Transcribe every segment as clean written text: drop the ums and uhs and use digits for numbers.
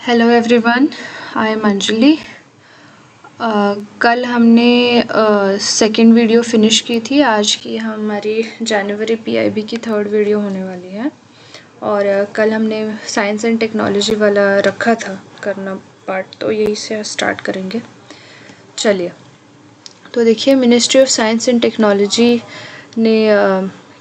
Hello everyone, I am Anjali. कल हमने second video finish की थी। आज की हमारी जनवरी पीआईबी की थर्ड वीडियो होने वाली है। और कल हमने साइंस एंड टेक्नोलॉजी वाला रखा था करना पार्ट, तो यही से स्टार्ट करेंगे। चलिए, तो देखिए, ministry of science and technology ने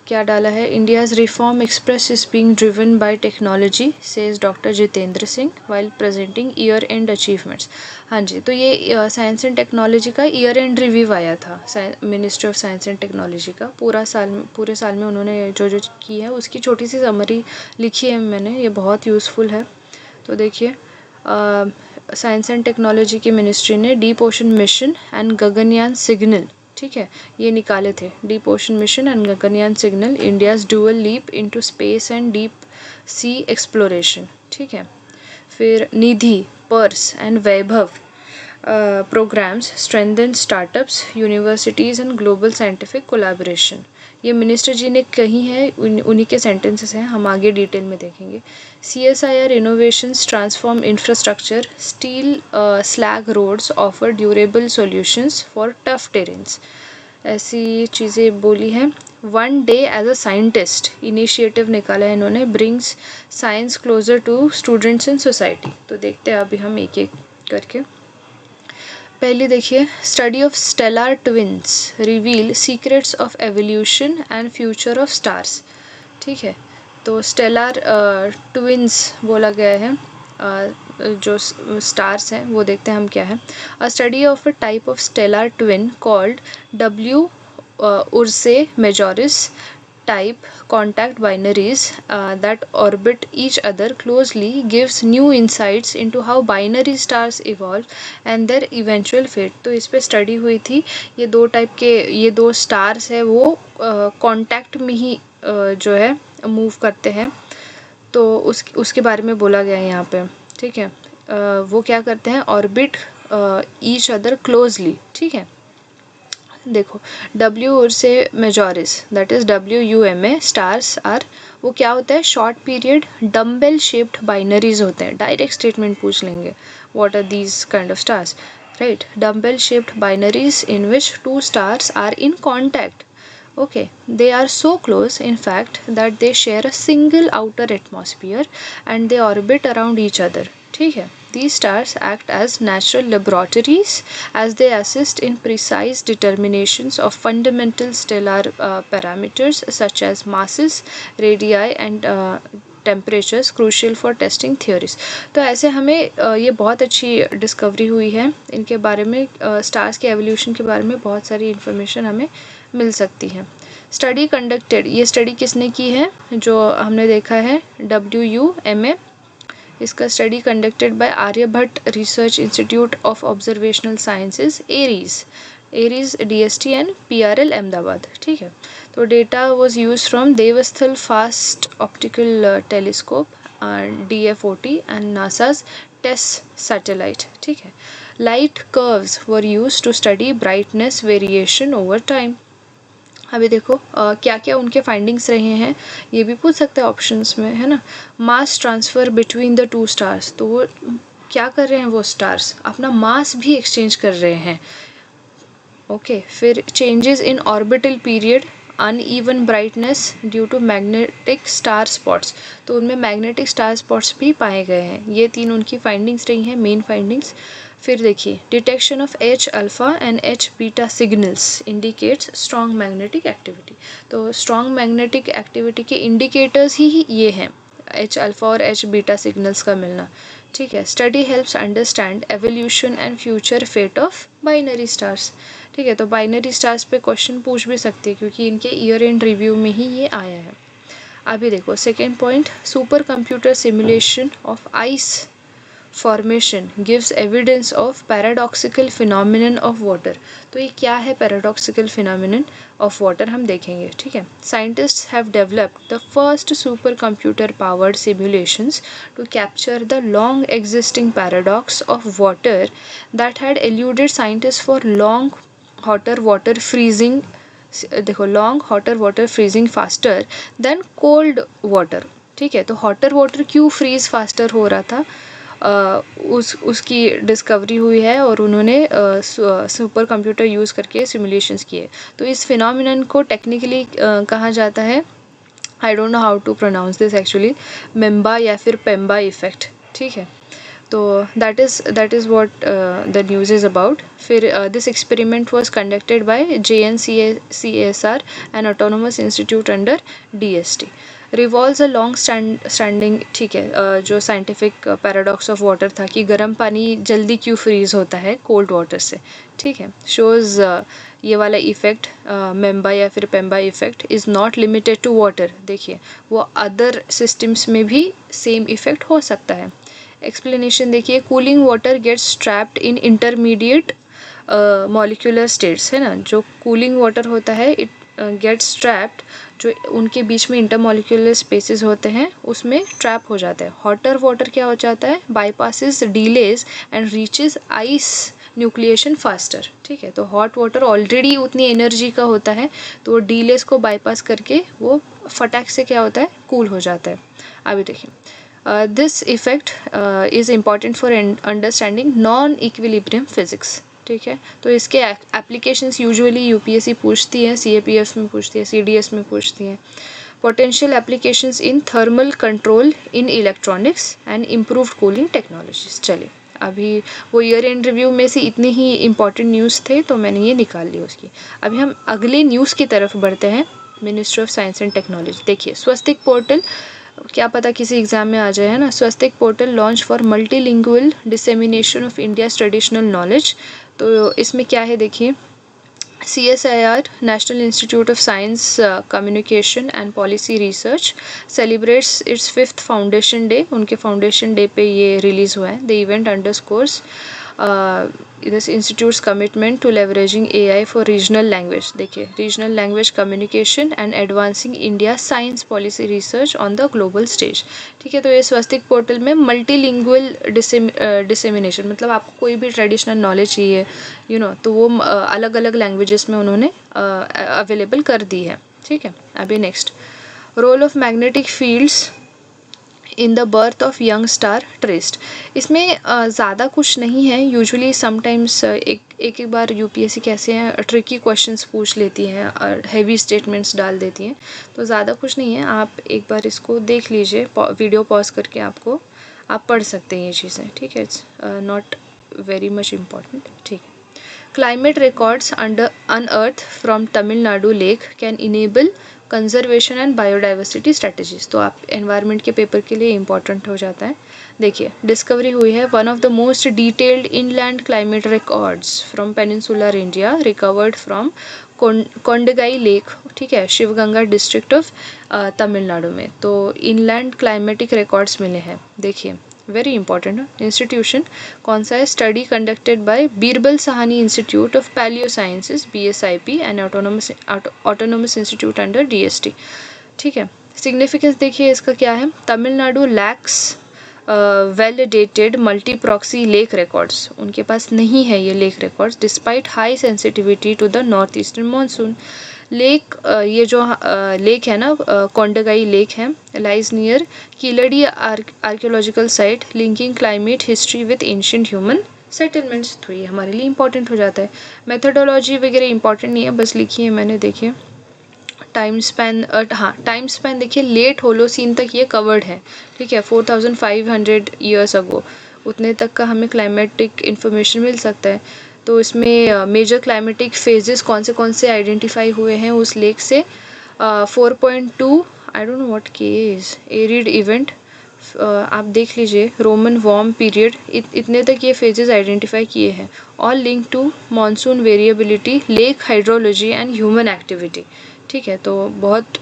क्या डाला है। India's reform express is being driven by technology, says doctor Jitendra Singh while presenting year and achievements. हाँ जी, तो ये साइंस एंड टेक्नोलॉजी का ईयर एंड रिव्यू आया था ministry of science and technology का। पूरे साल में उन्होंने जो जो की है उसकी छोटी सी समरी लिखी है मैंने, ये बहुत यूज़फुल है। तो देखिए, साइंस एंड टेक्नोलॉजी की मिनिस्ट्री ने deep ocean mission and Gaganyaan signal, ठीक है, ये निकाले थे। Deep ocean mission and Gaganyaan signal, India's dual leap into space and deep sea exploration, ठीक है। फिर Nidhi, purse and Vaibhav programs strengthen startups, universities and global scientific collaboration. ये मिनिस्टर जी ने कही है, उन्हीं के सेंटेंसेस हैं, हम आगे डिटेल में देखेंगे। CSIR innovations transform infrastructure, steel slag roads offer durable solutions for tough terrains, ऐसी चीज़ें बोली हैं। One day as a scientist initiative निकाला है इन्होंने, brings science closer to students in society. तो देखते हैं अभी हम एक एक करके। पहले देखिए, study of stellar twins reveal secrets of evolution and future of stars, ठीक है। तो स्टेलर ट्विन्स बोला गया है, जो स्टार्स हैं वो देखते हैं हम क्या है। A study of a type of stellar twin called W Ursae Majoris type contact binaries that orbit each other closely gives new insights into how binary stars evolve and their eventual fate। तो इस पे study हुई थी। ये दो stars है, वो contact में ही जो है मूव करते हैं। तो उसके बारे में बोला गया है यहाँ पे, ठीक है। वो क्या करते हैं, ऑर्बिट ईच अदर क्लोजली, ठीक है। देखो, W Ursae Majoris, that is WUMA stars are, वो क्या होता है, short period dumbbell shaped binaries होते हैं। डायरेक्ट स्टेटमेंट पूछ लेंगे, what are these kind of stars, right. Dumbbell shaped binaries in which two stars are in contact, okay, they are so close in fact that they share a single outer atmosphere and they orbit around each other, ठीक है। These stars act as natural laboratories as they assist in precise determinations of fundamental stellar parameters such as masses, radii and temperatures crucial for testing theories. तो ऐसे हमें ये बहुत अच्छी discovery हुई है इनके बारे में। स्टार्स के एवोल्यूशन के बारे में बहुत सारी इन्फॉर्मेशन हमें मिल सकती है। स्टडी कंडक्टेड, ये स्टडी किसने की है, जो हमने देखा है WUMA, इसका study conducted by Aryabhatta research institute of observational sciences, ARIES DST and PRL Ahmedabad, ठीक है। तो data was use from Devasthal fast optical telescope DFOT and NASA's TESS satellite, ठीक है। Light curves were use to study brightness variation over time. अभी देखो क्या क्या उनके फाइंडिंग्स रहे हैं, ये भी पूछ सकते हैं ऑप्शंस में, है ना। मास transfer between the two stars, तो वो क्या कर रहे हैं, वो स्टार्स अपना मास भी एक्सचेंज कर रहे हैं, ओके। फिर changes in orbital period, uneven brightness due to magnetic star spots, तो उनमें मैग्नेटिक स्टार स्पॉट्स भी पाए गए हैं। ये तीन उनकी फाइंडिंग्स रही हैं, मेन फाइंडिंग्स। फिर देखिए, detection of H alpha and H beta signals indicates strong magnetic activity. तो स्ट्रॉन्ग मैग्नेटिक एक्टिविटी के इंडिकेटर्स ही ये हैं, H अल्फ़ा और H बीटा सिग्नल्स का मिलना, ठीक है। Study helps understand evolution and future fate of binary stars, ठीक है। तो बाइनरी स्टार्स पे क्वेश्चन पूछ भी सकती है क्योंकि इनके ईयर एंड रिव्यू में ही ये आया है। अभी देखो second point, super computer simulation of ice formation gives evidence of paradoxical phenomenon of water. तो ये क्या है पैराडॉक्सिकल फिनोमिनन ऑफ वाटर, हम देखेंगे, ठीक है। Scientists have developed the first super computer powered simulations to capture the long existing paradox of water that had eluded scientist for long hotter water freezing. देखो, long hotter water freezing faster than cold water, ठीक है। तो hotter water क्यों freeze faster हो रहा था, उसकी discovery हुई है और उन्होंने सुपर कंप्यूटर यूज़ करके सिमुलेशंस किए। तो इस फिनोमिनन को टेक्निकली कहा जाता है, आई don't know how to pronounce this actually, Mpemba या फिर पेम्बा इफेक्ट। ठीक है, तो that is what the news is about. फिर this experiment was conducted by JNCSR and autonomous institute under DST, revolves a long standing, ठीक है, जो scientific paradox of water था कि गर्म पानी जल्दी क्यों फ्रीज होता है कोल्ड वाटर से। ठीक है, शोज़ ये वाला इफ़ेक्ट मेम्बा या फिर Mpemba effect is not limited to water. देखिए वो अदर सिस्टम्स में भी सेम इफ़ेक्ट हो सकता है। एक्सप्लेनेशन देखिए, cooling water gets trapped in intermediate molecular states, है ना, जो कूलिंग वाटर होता है इट गेट्स ट्रैप्ड, जो उनके बीच में इंटरमॉलिक्यूलर स्पेसेस होते हैं उसमें ट्रैप हो जाता है। हॉटर वाटर क्या हो जाता है, bypasses delays and reaches ice nucleation faster. ठीक है, तो हॉट वाटर ऑलरेडी उतनी एनर्जी का होता है तो वो डिलेज को बाईपास करके वो फटाक से क्या होता है, कूल हो जाता है। अभी देखिए, this effect is important for understanding non equilibrium physics. ठीक है, तो इसके एप्लीकेशंस यूजुअली UPSC पूछती है, CAPF में पूछती है, CDS में पूछती हैं। Potential applications in thermal control in electronics and improved cooling technologies. चलिए, अभी वो ईयर एंड रिव्यू में से इतने ही इम्पॉर्टेंट न्यूज़ थे तो मैंने ये निकाल ली उसकी। अभी हम अगले न्यूज़ की तरफ बढ़ते हैं, ministry of science and technology. देखिए, स्वस्तिक पोर्टल, क्या पता किसी एग्जाम में आ जाए, है ना। Swastik portal launch for multilingual dissemination of India's traditional knowledge. तो इसमें क्या है देखिए, CSIR national institute of science communication and policy research celebrates its 5th foundation day. उनके फाउंडेशन डे पे ये रिलीज़ हुआ है। The event underscores this institute's commitment to leveraging AI for regional language. देखिए, regional language communication and advancing India science policy research on the global stage. ठीक है, तो ये स्वस्तिक पोर्टल में मल्टीलिंगुअल डिसेमिनेशन, मतलब आपको कोई भी ट्रेडिशनल नॉलेज चाहिए तो वो अलग अलग लैंग्वेजेस में उन्होंने अवेलेबल कर दी है। ठीक है, अभी next, role of magnetic fields in the birth of young star traced. इसमें ज़्यादा कुछ नहीं है। यूजुअली समटाइम्स एक बार UPSC कैसे हैं, ट्रिकी क्वेश्चंस पूछ लेती हैं और हैवी स्टेटमेंट्स डाल देती हैं, तो ज़्यादा कुछ नहीं है। आप एक बार इसको देख लीजिए, वीडियो पॉज करके आप पढ़ सकते हैं ये चीज़ें। ठीक है, it's not very much important. ठीक है, climate records unearth from Tamil Nadu lake can enable conservation and biodiversity strategies. तो आप एनवायरनमेंट के पेपर के लिए इम्पॉर्टेंट हो जाता है। देखिए, डिस्कवरी हुई है one of the most detailed inland climate records from peninsular India recovered from Kondagai lake. ठीक है, शिवगंगा डिस्ट्रिक्ट ऑफ तमिलनाडु में तो इनलैंड क्लाइमेटिक रिकॉर्ड्स मिले हैं। देखिए, वेरी इंपॉर्टेंट इंस्टीट्यूशन कौन सा है, study conducted by Birbal Sahni institute of palaeo sciences BSIP and autonomous institute under DST। ठीक है, सिग्निफिकेंस देखिए इसका क्या है, Tamil Nadu lakes validated multi proxy lake records. उनके पास नहीं है ये lake records despite high sensitivity to the north eastern monsoon. Lake ये जो लेक है ना, कोंडगाई लेक है, lies near Keeladi archaeological site linking climate history with ancient human settlements. तो ये हमारे लिए इंपॉर्टेंट हो जाता है। मेथोडोलॉजी वगैरह इंपॉर्टेंट नहीं है, बस लिखी है मैंने। देखिए, टाइम स्पैन, हाँ टाइम स्पैन देखिए, लेट होलोसीन तक ये कवर्ड है। ठीक है, 4500 ईयर्स अगो उतने तक का हमें क्लाइमेटिक इन्फॉर्मेशन मिल सकता है। तो इसमें मेजर क्लाइमेटिक फेजेस कौन से आइडेंटिफाई हुए हैं उस लेक से। 4.2 आई डोंट नो व्हाट के इज एरिड इवेंट, आप देख लीजिए, रोमन वार्म पीरियड, इतने तक ये फेजेस आइडेंटिफाई किए हैं। All link to monsoon variability, lake hydrology and human activity. ठीक है, तो बहुत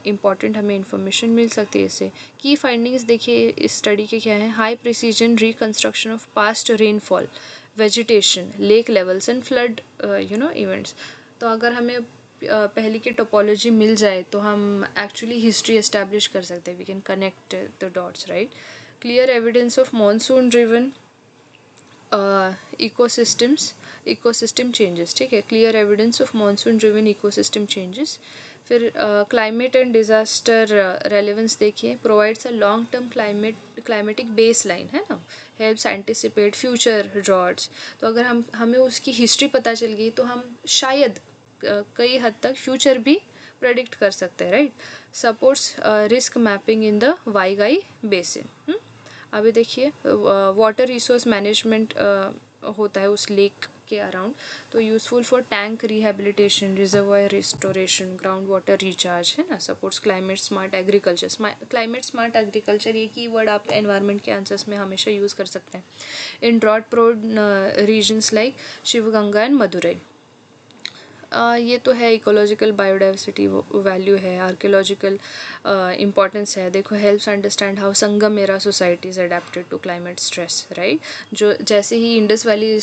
इम्पॉर्टेंट हमें इन्फॉर्मेशन मिल सकती है इससे। की फाइंडिंग्स देखिए इस स्टडी के क्या है, high precision reconstruction of past rainfall, vegetation, lake levels and flood events. तो अगर हमें पहले की टोपोलॉजी मिल जाए तो हम एक्चुअली हिस्ट्री एस्टैब्लिश कर सकते हैं, we can connect the dots, right. Clear evidence of monsoon driven ecosystem changes, ठीक है, clear evidence of monsoon driven ecosystem changes. फिर क्लाइमेट एंड डिजास्टर रेलेवेंस देखिए, provides a long term climatic baseline, है ना, helps anticipate future droughts. तो अगर हमें उसकी हिस्ट्री पता चल गई तो हम शायद कई हद तक फ्यूचर भी प्रेडिक्ट कर सकते हैं, right. Supports risk mapping in the Vaigai basin. अभी देखिए वाटर रिसोर्स मैनेजमेंट होता है उस लेक के अराउंड, तो useful for tank rehabilitation, reservoir restoration, ground water recharge, है ना। Supports climate smart agriculture. Climate smart agriculture ये कीवर्ड आप एनवायरनमेंट के आंसर्स में हमेशा यूज़ कर सकते हैं। In drought prone regions like Sivaganga and Madurai. ये तो है, इकोलॉजिकल बायोडाइवर्सिटी वैल्यू है, आर्कियोलॉजिकल इम्पॉर्टेंस है। देखो, helps understand how Sangam era societies adapted to climate stress, right. जो जैसे ही Indus valley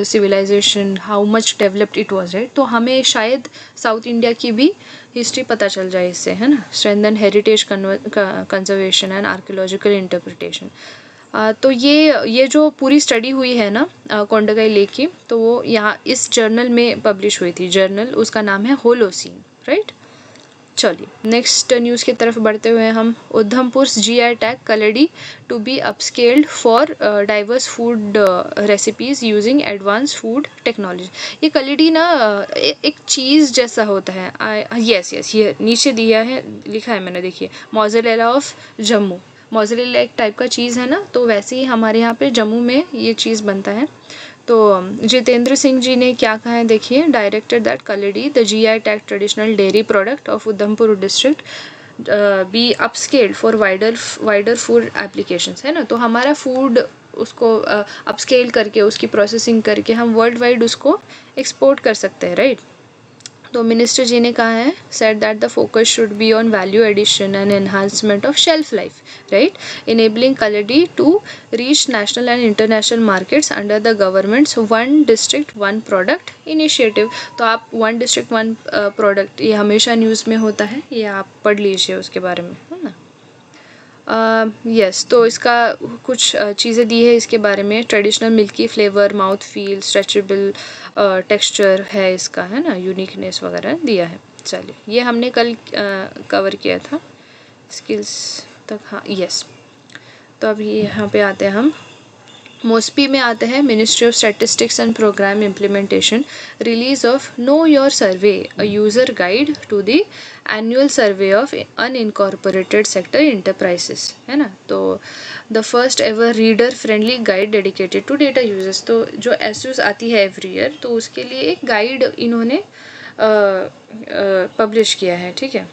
civilisation how much developed it was, right, तो हमें शायद साउथ इंडिया की भी हिस्ट्री पता चल जाए इससे, है ना। Strengthen heritage conservation and archaeological interpretation. तो ये जो पूरी स्टडी हुई है ना कोंडागाई लेक की, तो वो यहाँ इस जर्नल में पब्लिश हुई थी। जर्नल उसका नाम है होलोसीन, राइट। चलिए नेक्स्ट न्यूज़ की तरफ बढ़ते हुए हम, Udhampur GI tag Kaladi to be upscaled for diverse food recipes using advance food technology. ये कलेडी ना एक चीज़ जैसा होता है। यस ये नीचे दिया है, लिखा है मैंने, देखिए, मोज़रेला ऑफ जम्मू। मोज़रेला एक टाइप का चीज़ है ना, तो वैसे ही हमारे यहाँ पे जम्मू में ये चीज़ बनता है। तो जितेंद्र सिंह जी ने क्या कहा है, देखिए, directed that Kaladi the GI tag traditional dairy product of Udhampur district be upscaled for wider food applications, है ना। तो हमारा फूड उसको अपस्केल करके उसकी प्रोसेसिंग करके हम वर्ल्ड वाइड उसको एक्सपोर्ट कर सकते हैं, राइट। तो मिनिस्टर जी ने कहा है, said that the focus should be on value addition and enhancement of shelf life, right, enabling Kaladi to reach national and international markets under the government's one district one product initiative. तो आप one district one product, ये हमेशा news में होता है, ये आप पढ़ लीजिए उसके बारे में, है ना। यस, तो इसका कुछ चीज़ें दी है इसके बारे में। Traditional milky flavour, mouth feel, stretchable texture है इसका, है ना, यूनिकनेस वगैरह दिया है। चलिए, ये हमने कल कवर किया था स्किल्स तक, हाँ, यस। तो अभी यहाँ पे आते हैं हम, मोस्पी में आते हैं, ministry of statistics and programme implementation, release of know your survey, a user guide to the annual survey of unincorporated sector enterprises, है ना। तो the first ever reader friendly guide dedicated to data users. तो जो एसयूज आती है every year, तो उसके लिए एक गाइड इन्होंने पब्लिश किया है, ठीक है।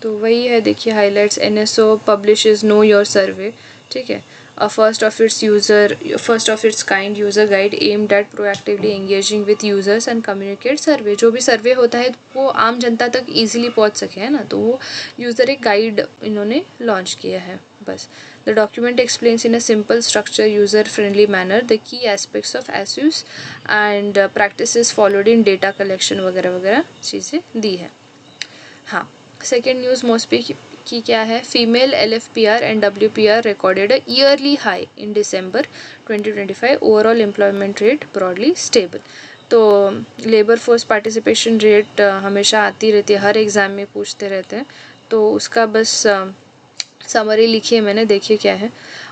तो वही है, देखिए, highlights, NSO publishes know your survey, ठीक है, a first of its kind user guide aimed at proactively engaging with users and communicate survey। जो भी सर्वे होता है वो आम जनता तक easily पहुंच सके, है ना, तो वो यूज़र एक गाइड इन्होंने लॉन्च किया है, बस। The document explains in a simple structure user friendly manner the key aspects of ASUS and practices followed in data collection वगैरह वगैरह चीज़ें दी है। हाँ, सेकेंड न्यूज़ मोस्टली की क्या है, female LFPR and WPR recorded a yearly high in December 2025, overall employment rate broadly stable. तो labour force participation rate हमेशा आती रहती है, हर एग्ज़ाम में पूछते रहते हैं, तो उसका बस समरी लिखी है मैंने, देखिए क्या है।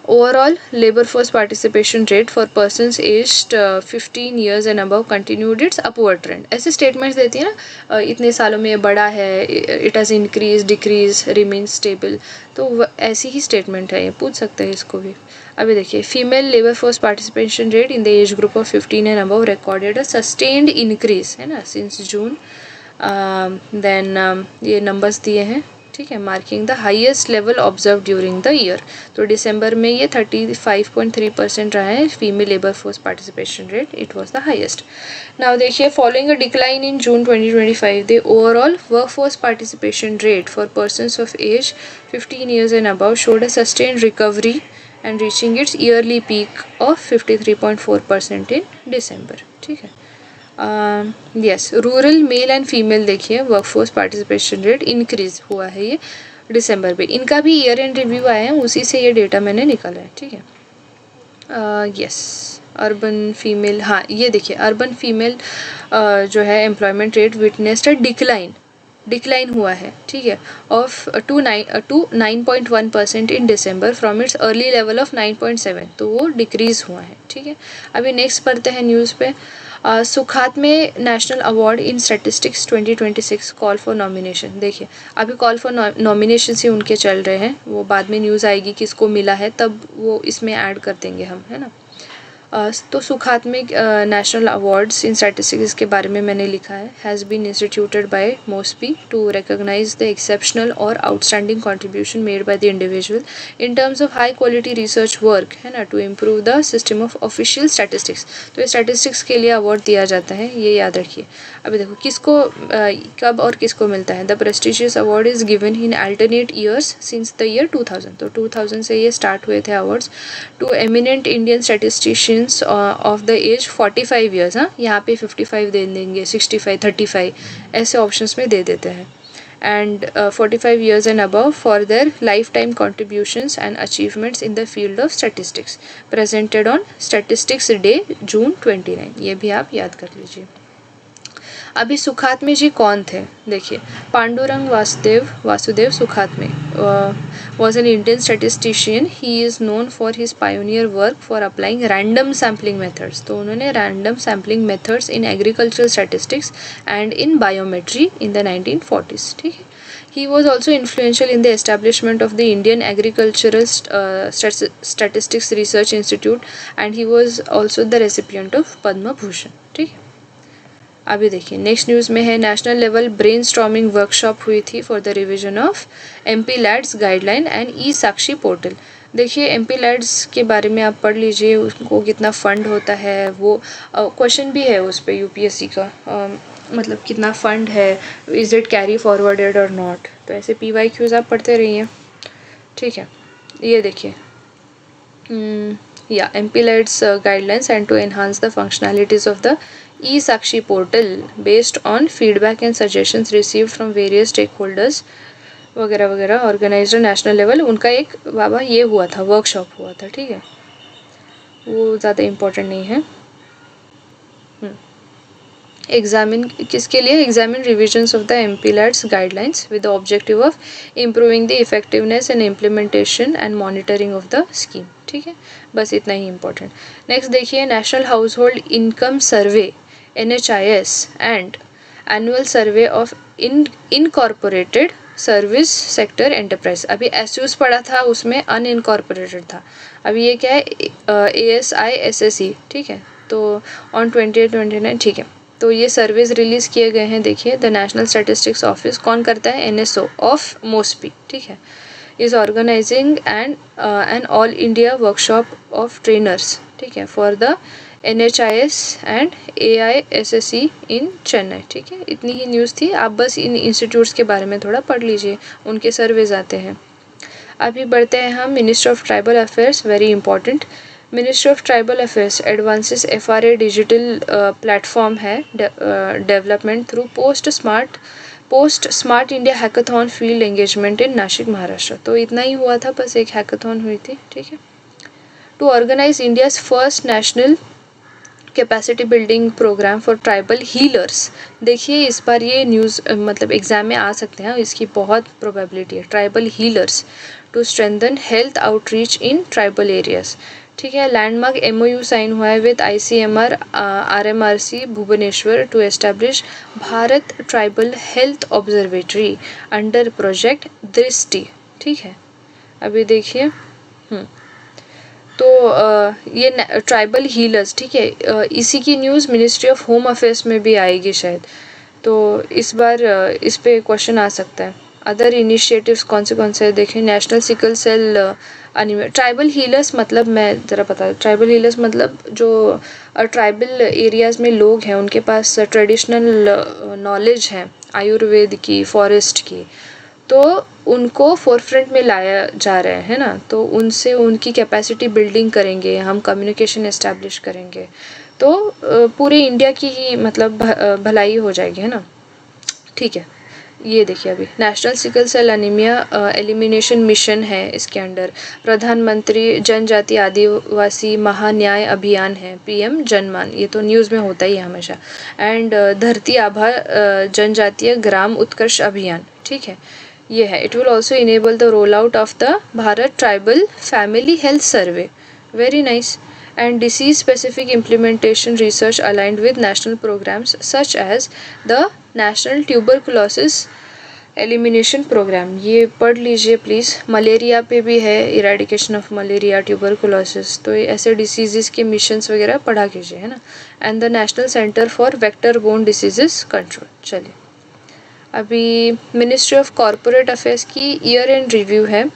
Overall labour force participation rate for persons aged 15 years and above continued it's upward trend. ऐसे स्टेटमेंट्स देती है ना, इतने सालों में ये बढ़ा है, it has increase, decrease, remain stable, तो ऐसी ही स्टेटमेंट है, ये पूछ सकते हैं इसको भी। अभी देखिए, female labour force participation rate in the age group of 15 and above recorded a sustained increase, है ना, सिंस जून। देन ये नंबर्स दिए हैं, ठीक है, marking the highest level observe during the year. तो दिसंबर में ये 35.3% रहा है female labour force participation rate, it was the highest. Now देखिए, following a decline in June 2025 the overall workforce participation rate for persons of age 15 years and above showed a sustained recovery and reaching its yearly peak of 53.4% in December, ठीक है। Yes, rural male and female देखिए workforce participation rate increase हुआ है ये दिसंबर में। इनका भी year end review आया है, उसी से ये डेटा मैंने निकाला है, ठीक है। यस, अर्बन फीमेल, हाँ ये देखिए अर्बन फीमेल जो है employment rate witnessed a decline हुआ है, ठीक है, of to 9.1% in December from its early level of 9.7, तो वो डिक्रीज हुआ है, ठीक है। अभी नेक्स्ट पढ़ते हैं न्यूज़ पे। सुखात में national award in statistics 2026 call for nomination. देखिए अभी कॉल फॉर नॉमिनेशन ही उनके चल रहे हैं, वो बाद में न्यूज़ आएगी किसको मिला है तब वो इसमें ऐड कर देंगे हम, है ना। तो सुखात में नेशनल अवार्ड्स इन स्टैटिस्टिक्स के बारे में मैंने लिखा है, has been instituted by MoSPI to recognise the exceptional और outstanding contribution made by the individual in terms of high quality research work, है ना, to improve the system of official statistics. तो ये स्टैटिस्टिक्स के लिए अवार्ड दिया जाता है, ये याद रखिए। अभी देखो किसको कब और किसको मिलता है। The prestigious award is given in alternate years since the year 2000, तो 2000 से ये स्टार्ट हुए थे awards. To eminent Indian statistician of the age 45 years, हाँ यहाँ पे 55 दे देंगे, 65, 35 ऐसे ऑप्शंस में दे देते हैं। And 45 years and above for their lifetime contributions and achievements in the field of statistics presented on statistics day June 29, ये भी आप याद कर लीजिए। अभी सुखात्मे जी कौन थे, देखिए Pandurang Vasudev Sukhatme was an Indian statistician. He is known for his pioneer work for applying random sampling methods. तो उन्होंने random sampling methods in agricultural statistics and in biometry in the 1940s, ठीक है। He was also influential in the establishment of the Indian Agricultural Statistics Research Institute and he was also the recipient of Padma Bhushan, ठीक है। अभी देखिए next news में है national level brain storming workshop हुई थी for the revision of MP lads guideline and E Sakshi portal. देखिए MP lads के बारे में आप पढ़ लीजिए, उसको कितना फ़ंड होता है, वो क्वेश्चन भी है उस पर UPSC का, मतलब कितना फ़ंड है, इज़ इट कैरी फॉरवर्डेड और नॉट, तो ऐसे PYQs आप पढ़ते रहिए, ठीक है। ये देखिए MP LADS guidelines and to enhance the functionalities of the e-Sakshi portal based on feedback and suggestions received from various stakeholders वगैरह वगैरह ऑर्गेनाइज्ड नेशनल लेवल। उनका एक बाबा ये हुआ था, वर्कशॉप हुआ था, ठीक है, वो ज़्यादा इम्पोर्टेंट नहीं है। एग्जामिन किसके लिए, examine revisions of the MP LADS guidelines with the objective of improving the effectiveness and implementation and monitoring of the scheme, ठीक है, बस इतना ही इम्पोर्टेंट। नेक्स्ट देखिए national house hold income survey NHIS and annual survey of incorporated service sector enterprise. अभी SUS पढ़ा था, उसमें unincorporated था, अभी ये क्या है ASI SSE, ठीक है। तो ऑन 28-29, ठीक है, तो ये सर्वेज रिलीज़ किए गए हैं। देखिए द नेशनल स्टैटिस्टिक्स ऑफिस कौन करता है, NSO ऑफ मोस्पी, ठीक है, is organising an all India workshop of trainers, ठीक है, फॉर द NHIS एंड AISSE इन चेन्नई, ठीक है। इतनी ही न्यूज़ थी, आप बस इन इंस्टीट्यूट्स के बारे में थोड़ा पढ़ लीजिए, उनके सर्वेज आते हैं। अभी बढ़ते हैं हम ministry of tribal affairs, very important. Ministry of tribal affairs advances FRA digital platform है development through post smart India hackathon field engagement in Nashik Maharashtra. तो इतना ही हुआ था, बस एक हैकाथॉन हुई थी, ठीक है, to organise India's first national capacity building programme for tribal healers. देखिए इस बार ये न्यूज़ मतलब एग्जाम में आ सकते हैं, इसकी बहुत प्रोबेबिलिटी है। Tribal healers to strengthen health outreach in tribal areas, ठीक है। लैंडमार्क MOU साइन हुआ है with ICMR RMRC Bhubaneswar to establish Bharat tribal health observatory under project Drishti, ठीक है। अभी देखिए तो ये ट्राइबल हीलर्स, ठीक है, इसी की news ministry of home affairs में भी आएगी शायद, तो इस बार इस पे क्वेश्चन आ सकता है। अदर इनिशिएटिव्स कौन से देखें, national sickle cell tribal healers मतलब मैं ज़रा बता दूँ, ट्राइबल हीलर्स मतलब जो ट्राइबल एरियाज़ में लोग हैं उनके पास ट्रेडिशनल नॉलेज है आयुर्वेद की, फॉरेस्ट की, तो उनको फोरफ्रंट में लाया जा रहा है ना, तो उनसे उनकी कैपेसिटी बिल्डिंग करेंगे हम, कम्युनिकेशन एस्टैब्लिश करेंगे, तो पूरे इंडिया की ही मतलब भलाई हो जाएगी, है ना, ठीक है। ये देखिए अभी national sickle cell anaemia elimination mission है, इसके अंडर प्रधानमंत्री जनजाति आदिवासी महान्याय अभियान है, पीएम जनमान, ये तो न्यूज़ में होता ही है हमेशा। एंड धरती आभा जनजातीय ग्राम उत्कर्ष अभियान, ठीक है, ये है। It will also enable the roll out of the Bharat tribal family health survey, very nice. And disease specific implementation research aligned with national programs such as the National Tuberculosis Elimination Program, ये पढ़ लीजिए please. Malaria पे भी है, eradication of malaria, tuberculosis, तो ये ऐसे diseases के मिशंस वगैरह पढ़ा कीजिए, है ना। And the national centre for vector borne diseases control. चलिए अभी मिनिस्ट्री ऑफ कॉरपोरेट अफेयर्स की ईयर एंड रिव्यू है।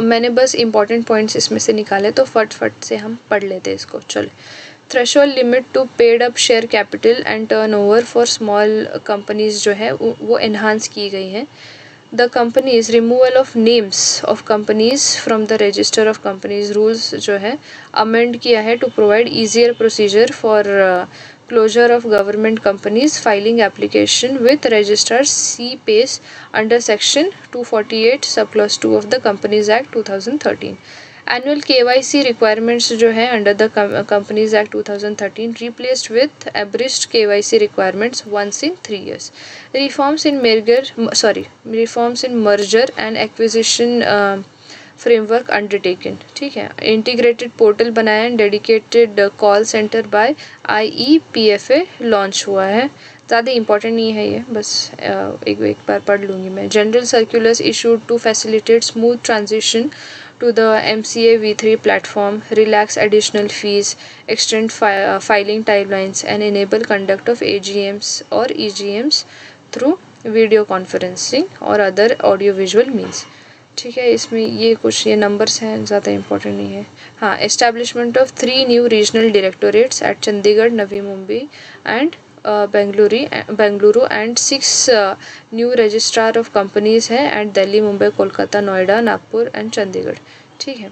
मैंने बस इम्पॉर्टेंट पॉइंट्स इसमें से निकाले, तो फट से हम पढ़ लेते हैं इसको। चलो, threshold limit to paid up share capital and turnover for small companies जो है वो एनहांस की गई है। The companies removal of names of companies from the register of companies rules जो है अमेंड किया है to provide easier procedure for closure of government companies filing application with registrar CPACE under section 248 subclause 2 of the Companies Act 2013. Annual KYC requirements जो है under the Companies Act 2013 replaced with abridged KYC requirements once in 3 years. Reforms in merger and acquisition framework undertaken, ठीक है। Integrated portal बनाया है, dedicated call centre by IEPFA launch हुआ है। ज़्यादा important नहीं है ये, बस एक बार पढ़ लूँगी मैं। General circulars issued to facilitate smooth transition to the MCA V3 platform, relax additional fees, extend filing timelines and enable conduct of AGMs or EGMs through video conferencing or other audiovisual means, ठीक है। इसमें ये कुछ ये numbers हैं, ज़्यादा important नहीं है। हाँ, establishment of 3 new regional directorates at Chandigarh, Navi Mumbai and Bengaluru and 6 new registrar of companies हैं एट दिल्ली, मुंबई, कोलकाता, नोएडा, नागपुर एंड चंडीगढ़, ठीक है।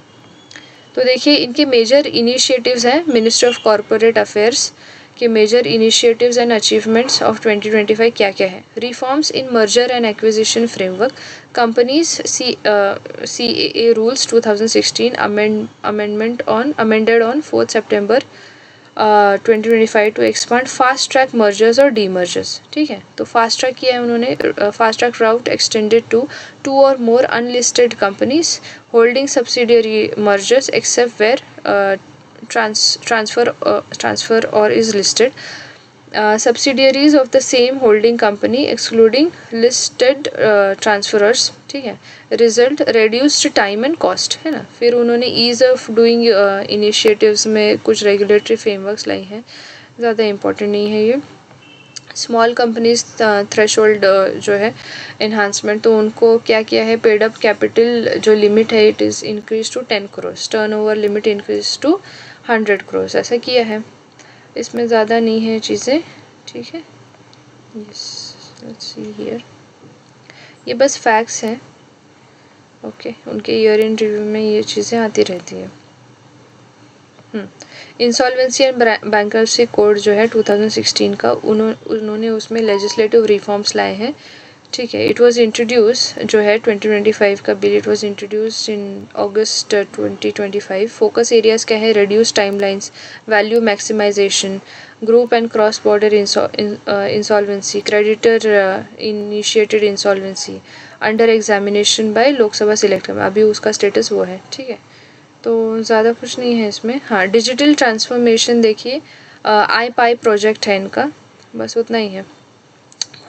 तो देखिए इनके मेजर इनिशिएटिव्स हैं। मिनिस्ट्री ऑफ कॉरपोरेट अफेयर्स के major initiatives and achievements of 2025 क्या क्या है। Reforms in merger and acquisition framework, companies CAA rules 2016 amended on 4 September 2025 to expand fast track mergers और डीमर्जर्स, ठीक है। तो फास्ट ट्रैक किया है उन्होंने, fast track route extended to 2 और more unlisted companies holding subsidiary mergers except where transfer or is listed, subsidiaries of the same holding company excluding listed transferors, ठीक है। result reduced time and cost, है ना। फिर उन्होंने ease of doing initiatives में कुछ regulatory frameworks लाई हैं, ज़्यादा important नहीं है ये। स्मॉल कंपनीज थ्रेशोल्ड जो है एनहांसमेंट, तो उनको क्या किया है, पेड अप कैपिटल जो लिमिट है it is increase to 10 crore, turnover limit increase to 100 crore, ऐसा किया है। इसमें ज़्यादा नहीं है चीज़ें, ठीक है। यस, लेट्स सी हियर, ये बस फैक्ट्स हैं, ओके। उनके ईयर इन रिव्यू में ये चीज़ें आती रहती है। इंसॉल्वेंसी एंड बैंक्रप्सी कोड जो है 2016 का, उन्होंने उसमें लेजिस्लेटिव रिफॉर्म्स लाए हैं, ठीक है। इट वाज इंट्रोड्यूस जो है 2025 का बिल, it was introduced in August 2025। Focus areas क्या है, reduce timelines, value maximisation, group and cross border insolvency, creditor initiated insolvency, under examination by Lok Sabha select, अभी उसका स्टेटस वो है, ठीक है। तो ज़्यादा कुछ नहीं है इसमें। हाँ, डिजिटल ट्रांसफॉर्मेशन देखिए, IPAI प्रोजेक्ट है इनका, बस उतना ही है।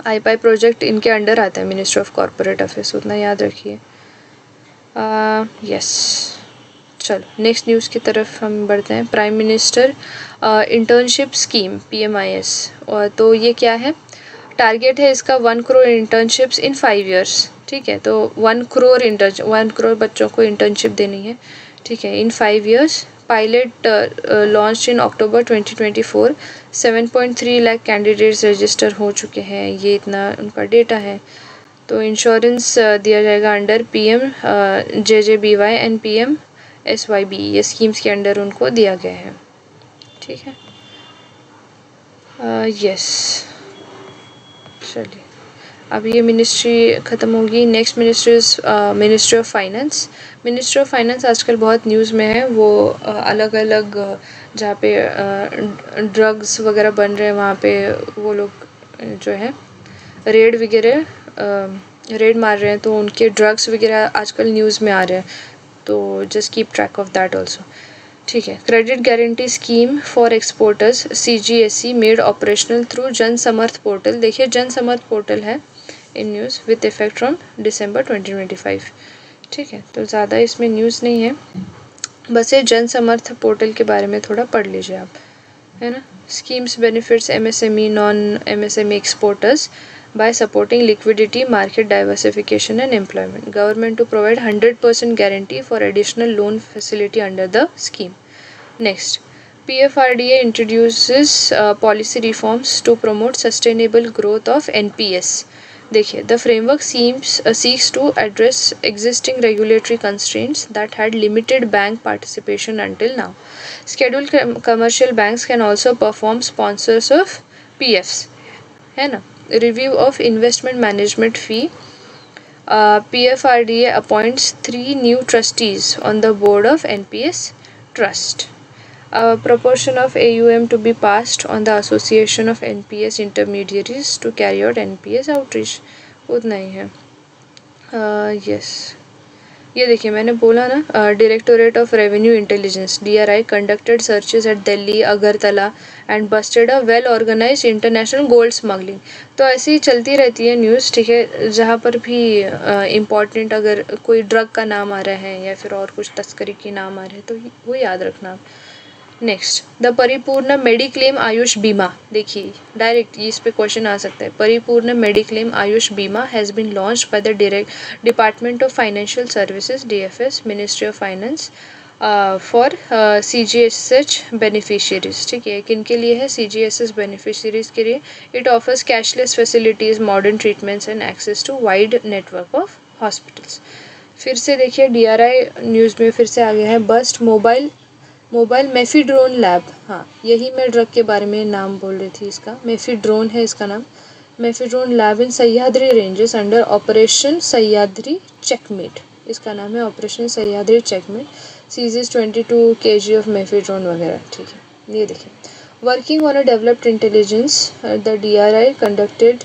IPAI प्रोजेक्ट इनके अंडर आता है, मिनिस्ट्री ऑफ कॉरपोरेट अफेयर्स, उतना याद रखिए। यस, चलो नेक्स्ट न्यूज़ की तरफ हम बढ़ते हैं। Prime minister internship scheme PMIS, और तो ये क्या है, टारगेट है इसका 1 करोड़ इंटर्नशिप्स इन 5 ईयर्स, ठीक है। तो 1 करोड़ बच्चों को इंटर्नशिप देनी है, ठीक है, इन 5 years. Pilot launch in October 2024, 7.3 lakh candidates register हो चुके हैं, ये इतना उनका डेटा है। तो इंश्योरेंस दिया जाएगा under PM JJBY and PM SYB, ये स्कीम्स के अंडर उनको दिया गया है, ठीक है। यस, चलिए अब ये मिनिस्ट्री ख़त्म होगी। Next ministry is ministry of finance. Ministry of finance आजकल बहुत न्यूज़ में है। वो अलग अलग जहाँ पे ड्रग्स वगैरह बन रहे हैं वहाँ पे वो लोग जो है रेड वगैरह रेड मार रहे हैं, तो उनके ड्रग्स वगैरह आजकल न्यूज़ में आ रहे हैं, तो just keep track of that also. ठीक है। Credit guarantee scheme for exporters CGSE made operational through जन समर्थ पोर्टल। देखिए जन समर्थ पोर्टल है in news with effect from December 2025। ठीक है, तो ज़्यादा इसमें न्यूज़ नहीं है, बस ये जन समर्थ पोर्टल के बारे में थोड़ा पढ़ लीजिए आप, है ना। Schemes benefits MSME non MSME exporters by supporting liquidity, market diversification and employment. Government to provide 100% guarantee for additional loan facility under the scheme. Next, PFRDA introduces policy reforms to promote sustainable growth of NPS. देखिए, the framework seeks to address existing regulatory constraints that had limited bank participation until now. Scheduled commercial banks can also perform sponsors of PFs, है ना। Review of investment management fee. PFRDA appoints 3 new trustees on the board of NPS trust. A proportion of AUM to be passed on the association of NPS intermediaries to carry out NPS outreach. उतना ही है। yes. ये देखिए मैंने बोला ना, directorate of revenue intelligence DRI conducted searches at Delhi, Agartala and busted a well organise international gold smuggling. तो ऐसी ही चलती रहती है न्यूज़, ठीक है। जहाँ पर भी इम्पॉर्टेंट अगर कोई ड्रग का नाम आ रहा है या फिर और कुछ तस्करी की नाम आ रहे हैं तो वो याद रखना आप। नेक्स्ट, द परिपूर्ण मेडिक्लेम आयुष बीमा। देखिए डायरेक्ट इस पे क्वेश्चन आ सकता है। परिपूर्ण mediclaim Ayush Bima has been launched by the department of financial services DFS, ministry of finance for CGSH beneficiaries. ठीक है, किन के लिए है? CGSH बेनिफिशियरीज के लिए। It offers cashless facilities, modern treatments and access to wide network of hospitals. फिर से देखिए DRI न्यूज़ में फिर से आ गया है बस्ट मोबाइल मेफीड्रोन लैब। हाँ, यही मैं ड्रग के बारे में नाम बोल रही थी, इसका मेफीड्रोन है इसका नाम। Mephedrone lab in Sahyadri ranges under operation Sahyadri checkmate. इसका नाम है operation Sahyadri checkmate. Seizes 22 kg of mephedrone वगैरह। ठीक है, ये देखिए working on a developed intelligence the DRI conducted